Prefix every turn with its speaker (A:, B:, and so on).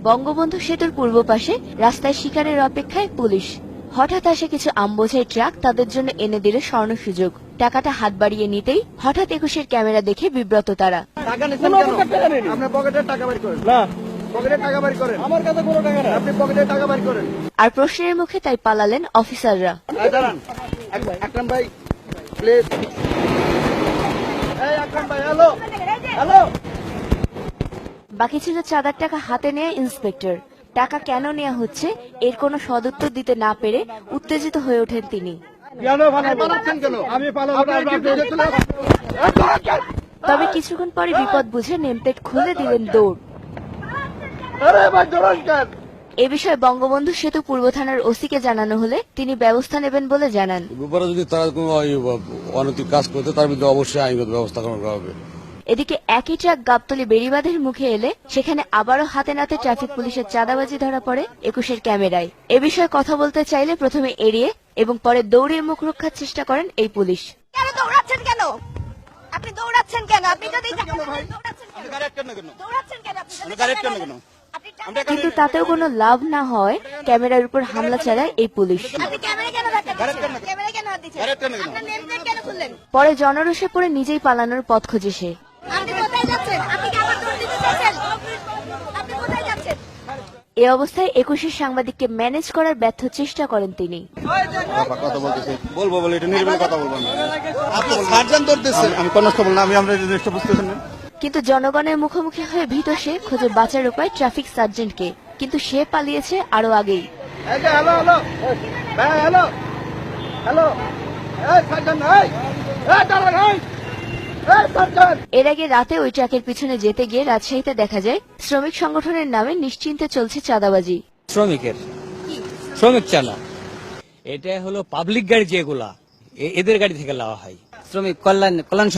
A: বঙ্গবন্ধু সেতুর পূর্ব পাশে রাস্তায় শিকারের অপেক্ষায় পুলিশ। হঠাৎ আসে কিছু আমবোঝাই ট্রাক তাদের জন্য এনে দিল স্বর্ণ সুযোগ। টাকাটা হাত বাড়িয়ে নিতেই হঠাৎ ২১-এর ক্যামেরা দেখে বিব্রত তারা। আর প্রশ্নের মুখে তাই পালালেন অফিসাররা। বাকি ছিল চাঁদার টাকা হাতে নেয়া ইন্সপেক্টর। টাকা কেন নেওয়া হচ্ছে এর কোনো সদুত্তর দিতে না পেরে উত্তেজিত হয়ে ওঠেন তিনি। তবে কিছুক্ষণ পরে বিপদ বুঝে নেমপ্লেট খুলে দিলেন দৌড়। এ বিষয়ে বঙ্গবন্ধু সেতু পূর্ব থানার ওসিকে জানানো হলে তিনি ব্যবস্থা নেবেন বলে জানান।
B: যদি তারা কোনো অনৈতিক কাজ করতে তার বিরুদ্ধে অবশ্যই আইনগত ব্যবস্থা গ্রহণ করা হবে।
A: এদিকে একই ট্রাক গাবতলী বেড়িবাঁধের মুখে এলে সেখানে আবারও হাতে নাতে ট্রাফিক পুলিশের চাঁদাবাজি ধরা পড়ে ২১-এর ক্যামেরায়। এ বিষয়ে কথা বলতে চাইলে প্রথমে এড়িয়ে এবং পরে দৌড়ে মুখ রক্ষার চেষ্টা করেন এই পুলিশ।
C: দৌড়াচ্ছেন কেন? আপনি দৌড়াচ্ছেন কেন? আপনি যদি
A: কিন্তু তাতেও কোনো লাভ না হয় ক্যামেরার উপর হামলা চালায় এই পুলিশ। পরে জনরোষে পড়ে নিজেই পালানোর পথ খোঁজে সে। এ অবস্থায় ২১-এর সাংবাদিককে ম্যানেজ করার ব্যর্থ চেষ্টা করেন তিনি। কিন্তু জনগণের মুখোমুখি হয়ে ভীত সে খোঁজে বাঁচার উপায় ট্রাফিক সার্জেন্টকে, কিন্তু সে পালিয়েছে আরো আগেই। এর আগে রাতে ওই ট্রাকের পিছনে যেতে গিয়ে রাজশাহীতে দেখা যায় শ্রমিক সংগঠনের নামে নিশ্চিন্তে চলছে চাঁদাবাজি।
D: শ্রমিক চালা এটা হলো পাবলিক গাড়ি, যেগুলা এদের গাড়ি থেকে নেওয়া হয়। শ্রমিক কল্যাণ